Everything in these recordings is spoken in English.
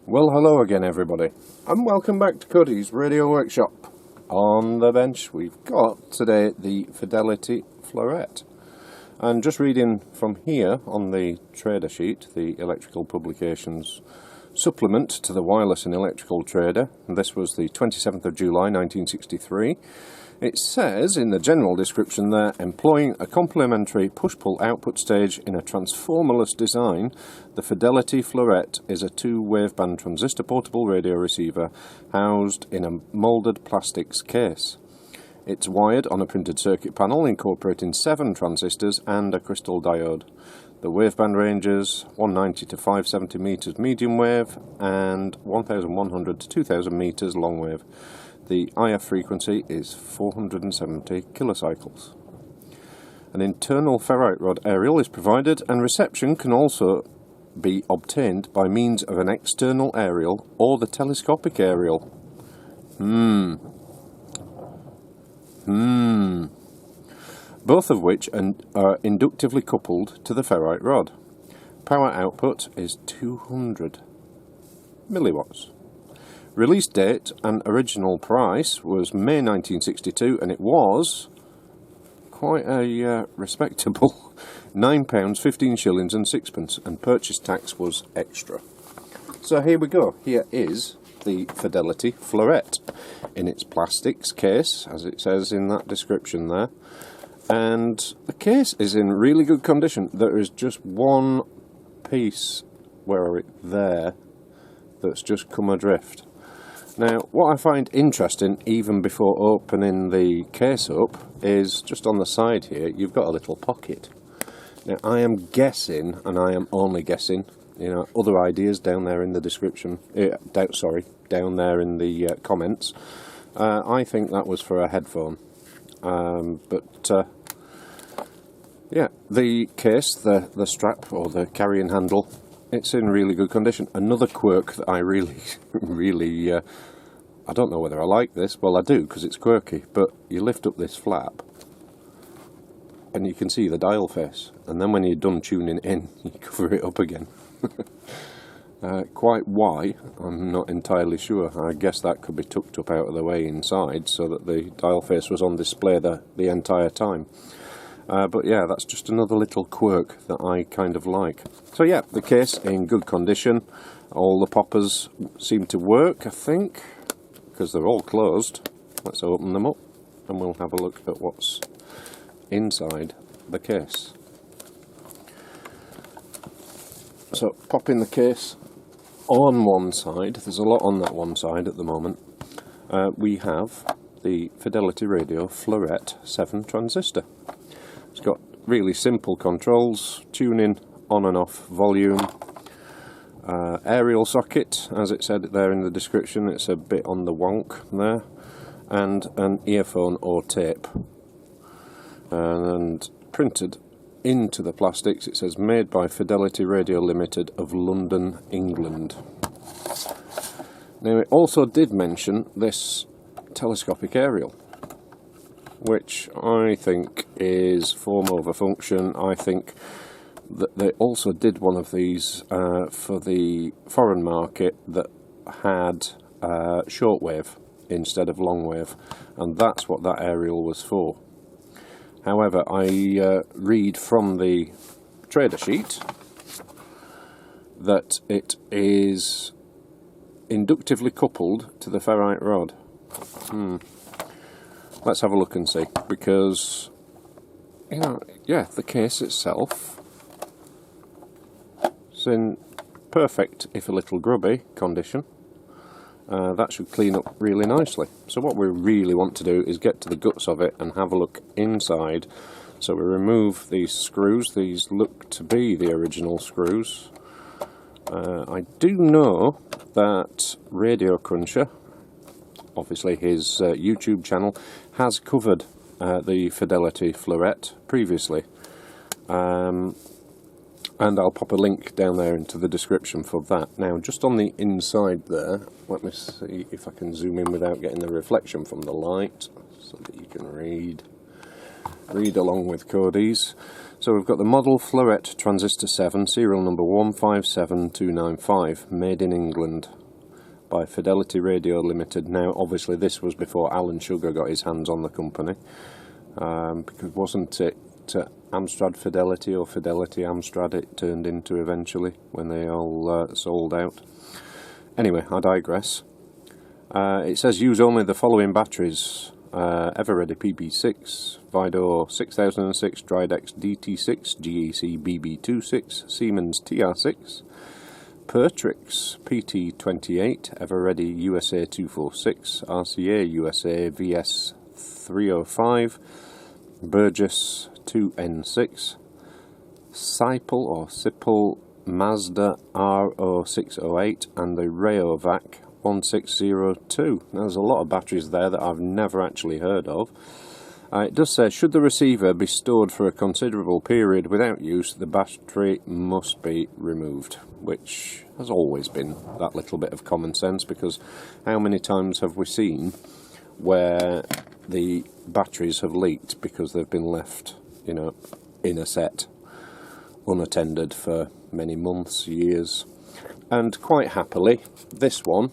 Well, hello again everybody, and welcome back to Cody's Radio Workshop. On the bench we've got today the Fidelity Floret. And just reading from here on the trader sheet, the electrical publications supplement to the Wireless and Electrical Trader, and this was the 27th of July 1963, it says in the general description there, employing a complementary push-pull output stage in a transformerless design, the Fidelity Floret is a 2-waveband transistor portable radio receiver housed in a moulded plastics case. It's wired on a printed circuit panel incorporating 7 transistors and a crystal diode. The waveband ranges 190 to 570 meters medium wave and 1100 to 2000 meters long wave. The IF frequency is 470 kilocycles. An internal ferrite rod aerial is provided, and reception can also be obtained by means of an external aerial or the telescopic aerial. Both of which are inductively coupled to the ferrite rod. Power output is 200 milliwatts. Release date and original price was May 1962, and it was quite a respectable £9, 15 shillings and sixpence, and purchase tax was extra. So here we go. Here is the Fidelity Floret in its plastics case, as it says in that description there. And the case is in really good condition. There is just one piece, there, that's just come adrift. Now, what I find interesting, even before opening the case up, is just on the side here, you've got a little pocket. Now, I am guessing, and I am only guessing, other ideas down there in the description, down there in the comments. I think that was for a headphone. Yeah, the case, the strap, or the carrying handle, it's in really good condition. Another quirk that I really, I don't know whether I like this. Well, I do, because it's quirky, but you lift up this flap and you can see the dial face, and then when you're done tuning in, you cover it up again. Quite why, I'm not entirely sure. I guess that could be tucked up out of the way inside so that the dial face was on display the entire time. But yeah, that's just another little quirk that I kind of like. So yeah, the case in good condition. All the poppers seem to work, I think, because they're all closed. Let's open them up and we'll have a look at what's inside the case. So popping the case on one side, there's a lot on that one side at the moment, we have the Fidelity Radio Floret 7 transistor. It's got really simple controls, tuning, on and off, volume, aerial socket, as it said there in the description, it's a bit on the wonk there, and an earphone or tape. And printed into the plastics, it says made by Fidelity Radio Limited of London, England. Now, it also did mention this telescopic aerial, which I think is form over function. I think that they also did one of these for the foreign market that had shortwave instead of longwave, and that's what that aerial was for. However, I read from the trader sheet that it is inductively coupled to the ferrite rod. Let's have a look and see, because, yeah, the case itself is in perfect, if a little grubby, condition. That should clean up really nicely. So what we really want to do is get to the guts of it and have a look inside. So we remove these screws. These look to be the original screws. I do know that Radio Cruncher, obviously his YouTube channel, has covered the Fidelity Floret previously, and I'll pop a link down there into the description for that. Now, just on the inside there, let me see if I can zoom in without getting the reflection from the light, so that you can read along with Cody's. So we've got the model Floret Transistor 7, serial number 157295, made in England by Fidelity Radio Limited. Now obviously this was before Alan Sugar got his hands on the company, because wasn't it Amstrad Fidelity or Fidelity Amstrad it turned into eventually when they all sold out. Anyway, I digress. It says use only the following batteries: Everready PP6, Vido 6006, Dridex DT6, GEC BB26, Siemens TR6, Pertrix PT28, Everready USA 246, RCA USA VS305, Burgess 2N6, Sipel Mazda R0608, and the Rayovac 1602. Now, there's a lot of batteries there that I've never actually heard of. It does say, should the receiver be stored for a considerable period without use, the battery must be removed, which has always been that little bit of common sense, because how many times have we seen where the batteries have leaked because they've been left, you know, in a set, unattended for many months, years. And quite happily, this one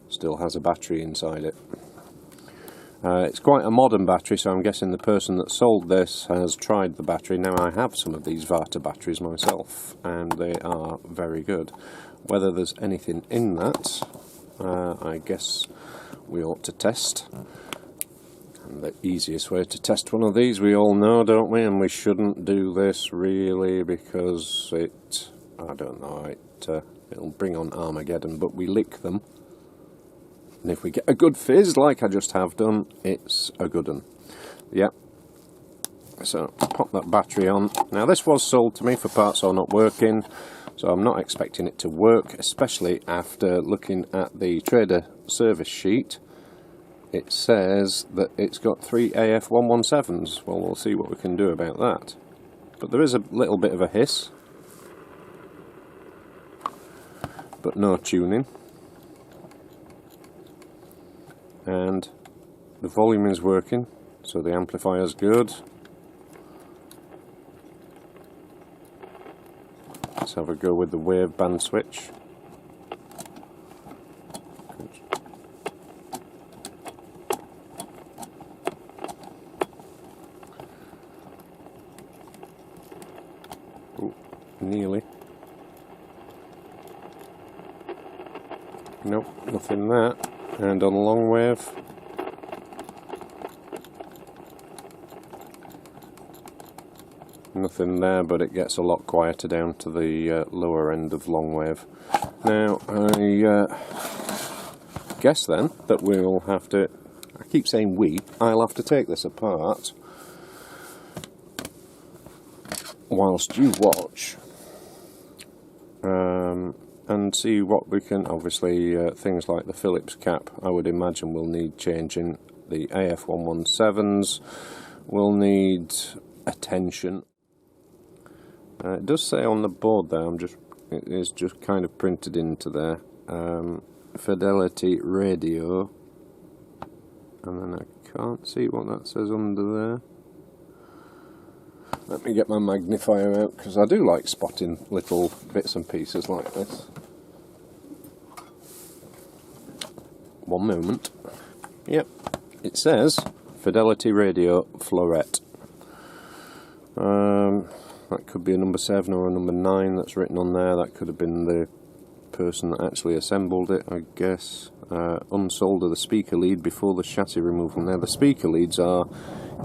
still has a battery inside it. It's quite a modern battery, so I'm guessing the person that sold this has tried the battery. Now, I have some of these Varta batteries myself, and they are very good. Whether there's anything in that, I guess we ought to test. And the easiest way to test one of these, we all know, don't we? And we shouldn't do this really, because it, I don't know, it'll bring on Armageddon, but we lick them. And if we get a good fizz, like I just have done, it's a good one. Yep. So, pop that battery on. Now, this was sold to me for parts or not working, so I'm not expecting it to work, especially after looking at the trader service sheet. It says that it's got 3 AF117s. Well, we'll see what we can do about that. But there is a little bit of a hiss, but no tuning. And the volume is working, so the amplifier's good. Let's have a go with the wave band switch. Oh, nearly. Nope, nothing there. And on long wave, nothing there, but it gets a lot quieter down to the lower end of long wave. Now, I guess then that we will have to, I keep saying I'll have to take this apart whilst you watch. And see what we can, obviously things like the Phillips cap I would imagine will need changing. The AF117s will need attention. It does say on the board there, it is just kind of printed into there, Fidelity Radio, and then I can't see what that says under there. Let me get my magnifier out, because I do like spotting little bits and pieces like this. One moment. Yep, it says Fidelity Radio Floret. That could be a number 7 or a number 9 that's written on there. That could have been the person that actually assembled it, I guess. Unsolder the speaker lead before the chassis removal. Now, the speaker leads are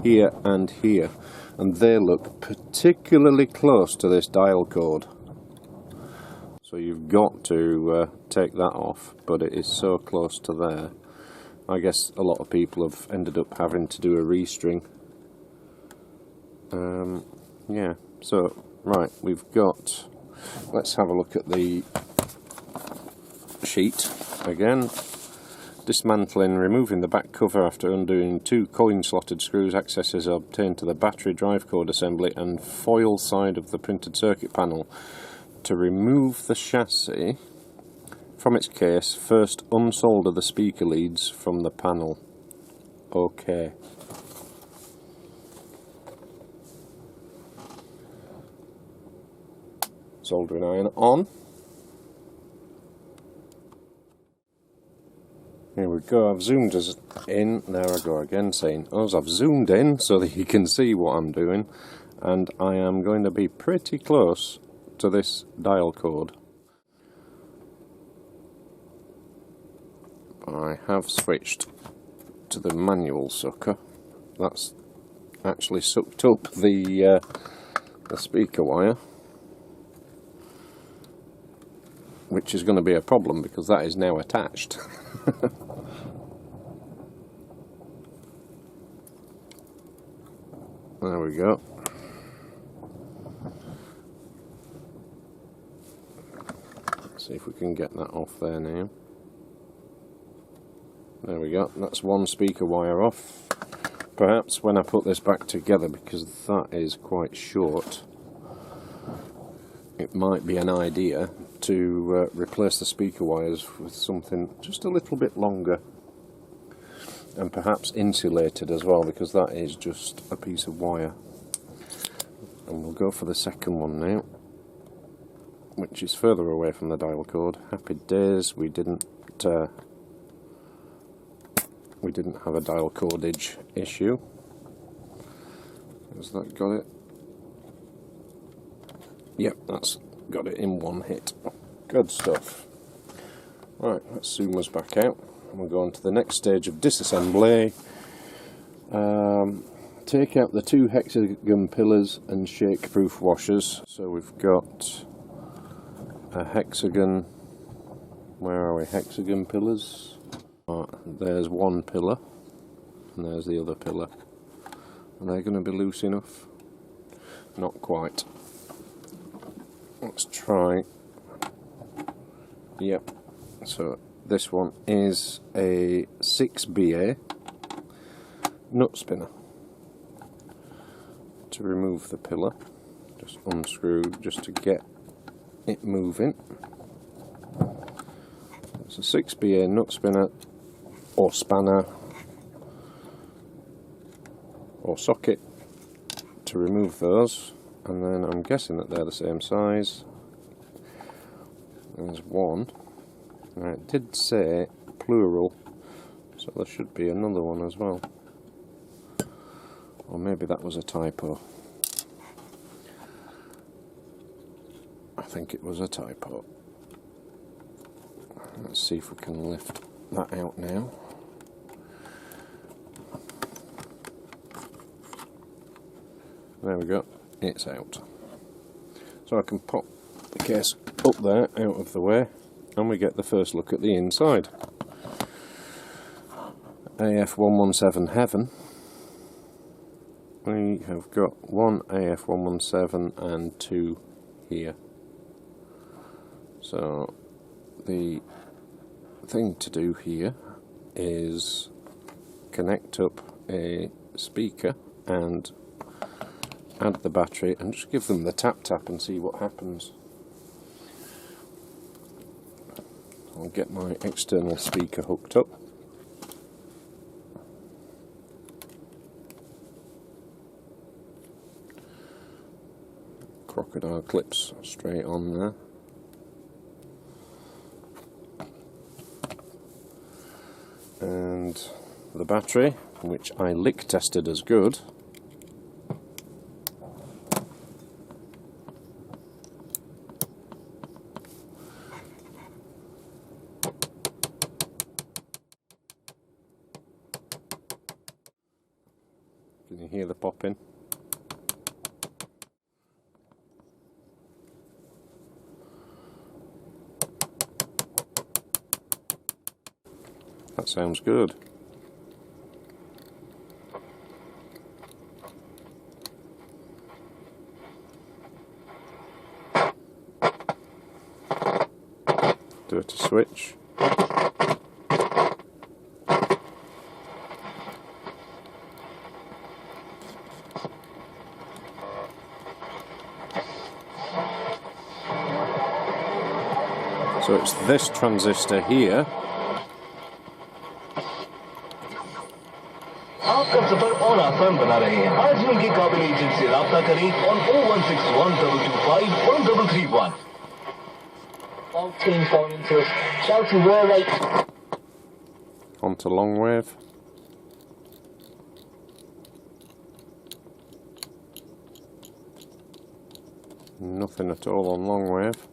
here and here, and they look particularly close to this dial code. So you've got to take that off, but it is so close to there. I guess a lot of people have ended up having to do a restring. Yeah, so, right, we've got, let's have a look at the sheet again. Dismantling, removing the back cover after undoing 2 coin-slotted screws. Access is obtained to the battery drive cord assembly and foil side of the printed circuit panel. To remove the chassis from its case, first unsolder the speaker leads from the panel. Okay. Soldering iron on. Here we go, I've zoomed us in. There I go again saying us. I've zoomed in so that you can see what I'm doing, and I am going to be pretty close to this dial code. I have switched to the manual sucker. That's actually sucked up the speaker wire, which is going to be a problem because that is now attached. There we go. Let's see if we can get that off there now. There we go, that's one speaker wire off. Perhaps when I put this back together, because that is quite short, it might be an idea to replace the speaker wires with something just a little bit longer, and perhaps insulated as well, because that is just a piece of wire. And we'll go for the second one now, which is further away from the dial code. Happy days, we didn't have a dial codage issue. Has that got it? Yep, that's got it in one hit. Good stuff. Right, let's zoom us back out. We'll go on to the next stage of disassembly. Take out the 2 hexagon pillars and shake-proof washers. So we've got a hexagon. Where are we? Hexagon pillars. There's one pillar, and there's the other pillar. Are they going to be loose enough? Not quite. Let's try. Yep. So this one is a 6BA nut spinner. To remove the pillar, just unscrew just to get it moving. It's a 6BA nut spinner, or spanner, or socket to remove those, and then I'm guessing that they're the same size. There's one. Now it did say plural, so there should be another one as well. Or maybe that was a typo. I think it was a typo. Let's see if we can lift that out now. There we go, it's out. So I can pop the case up there, out of the way, and we get the first look at the inside. AF117 Heaven. We have got one AF117 and 2 here. So the thing to do here is connect up a speaker and add the battery and just give them the tap and see what happens. I'll get my external speaker hooked up. Crocodile clips straight on there. And the battery, which I lick tested as good. Can you hear the popping? That sounds good. Dirty switch. So it's this transistor here. Ask us about all our phone बना रहे हैं। आज ही उनके काबिल agent से राब्ता करें on 01612251331. All teams going into it. Chelsea, we're right. On to long wave. Nothing at all on long wave.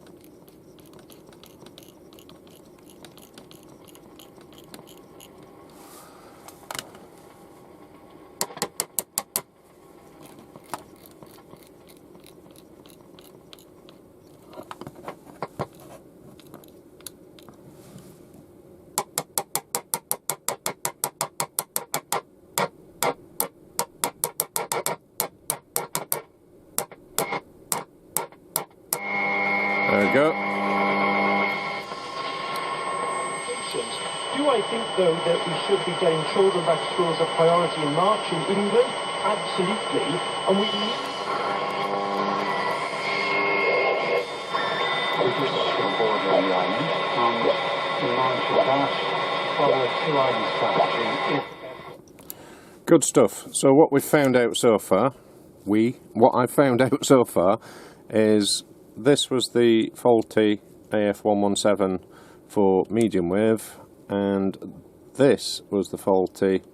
There we go. Do I think, though, that we should be getting children back to school as a priority in March in England? Absolutely. And we need... Good stuff. So what we've found out so far, what I found out so far is this was the faulty AF117 for medium wave, and this was the faulty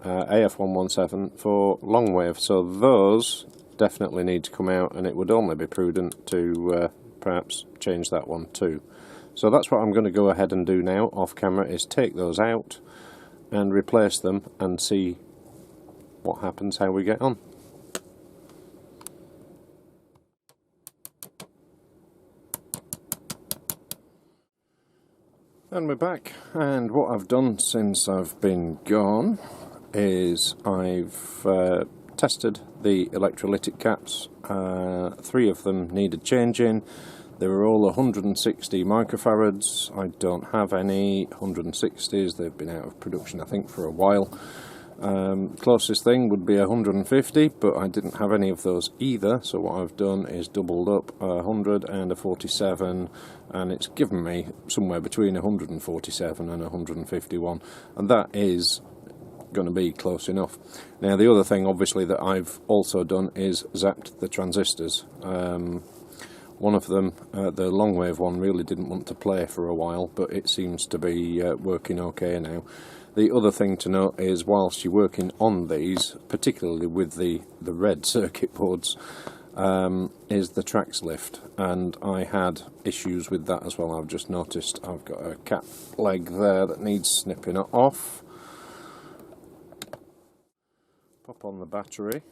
AF117 for long wave. So those definitely need to come out, and it would only be prudent to perhaps change that one too. So that's what I'm going to go ahead and do now off camera, is take those out and replace them and see what happens, how we get on. And we're back, and what I've done since I've been gone is I've tested the electrolytic caps. 3 of them needed changing. They were all 160 microfarads. I don't have any 160s, they've been out of production I think for a while. Closest thing would be 150, but I didn't have any of those either, so what I've done is doubled up a 100 and a 47, and it's given me somewhere between 147 and 151, and that is going to be close enough. Now the other thing obviously that I've also done is zapped the transistors. One of them, the long wave one, really didn't want to play for a while, but it seems to be working okay now. The other thing to note is, whilst you're working on these, particularly with the red circuit boards, is the tracks lift, and I had issues with that as well. I've just noticed I've got a cap leg there that needs snipping off. Pop on the battery,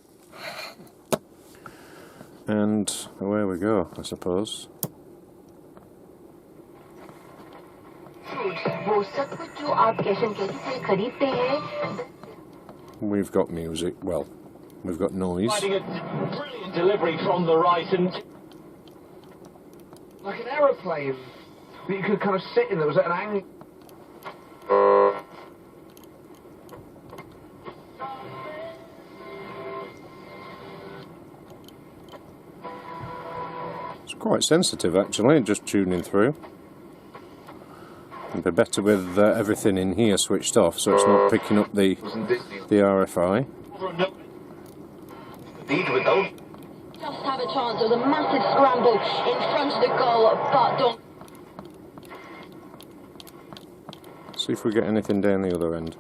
and away we go, I suppose. We've got music, well, we've got noise. Brilliant delivery from the right, and like an aeroplane that you could kind of sit in, there was at an angle. It's quite sensitive actually, just tuning through. It'd be better with everything in here switched off, so it's not picking up the RFI. Just have a chance. There was a massive scramble in front of the goal, but don't. See if we get anything down the other end.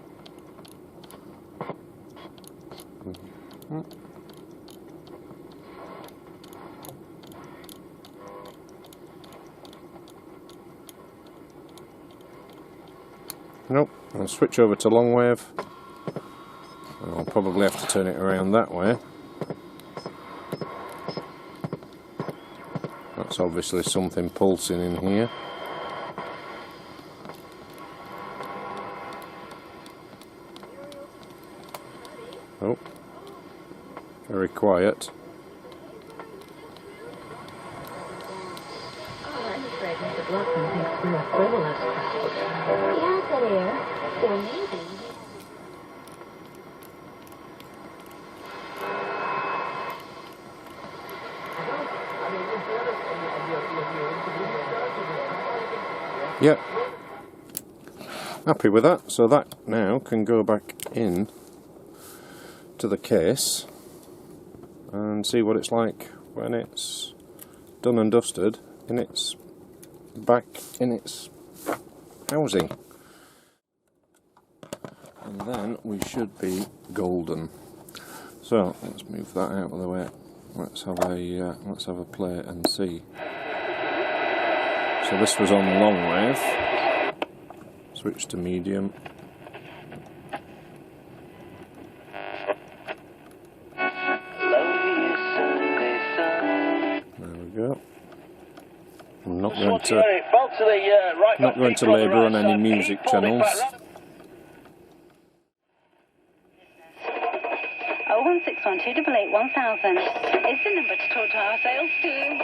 Nope, I'll switch over to long wave. I'll probably have to turn it around that way. That's obviously something pulsing in here. Oh, very quiet. I'm afraid Mr. Blackman thinks we're frivolous. Yeah, said Air. Or maybe. Yep. Happy with that. So that now can go back in to the case and see what it's like when it's done and dusted in its back in its housing. And then we should be golden. So let's move that out of the way. Let's have a play and see. So this was on long wave. Switch to medium. There we go. I'm not going to labour on any music channels. 01612881000 is the number to talk to our sales team.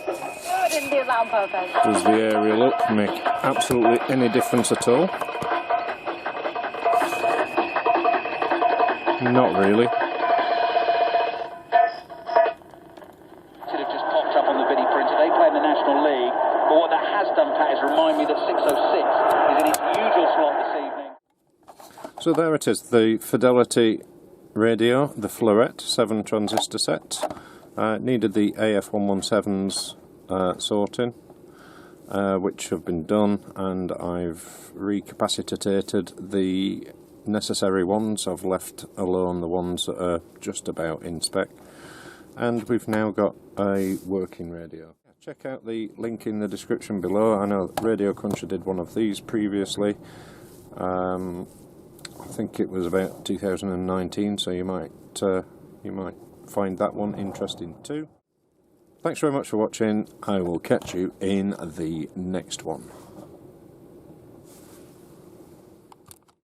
Oh, I didn't do that on purpose. Does the aerial look make absolutely any difference at all? Not really. Should have just popped up on the video printer. They play in the National League, but what that has done, Pat, is remind me that 606 is in its usual slot this evening. So there it is, the Fidelity radio, the Floret 7 transistor set. Needed the AF117s sorting, which have been done, and I've recapacitated the necessary ones. I've left alone the ones that are just about in spec, and we've now got a working radio. Check out the link in the description below. I know Radio Country did one of these previously. I think it was about 2019, so you might find that one interesting too. Thanks very much for watching. I will catch you in the next one.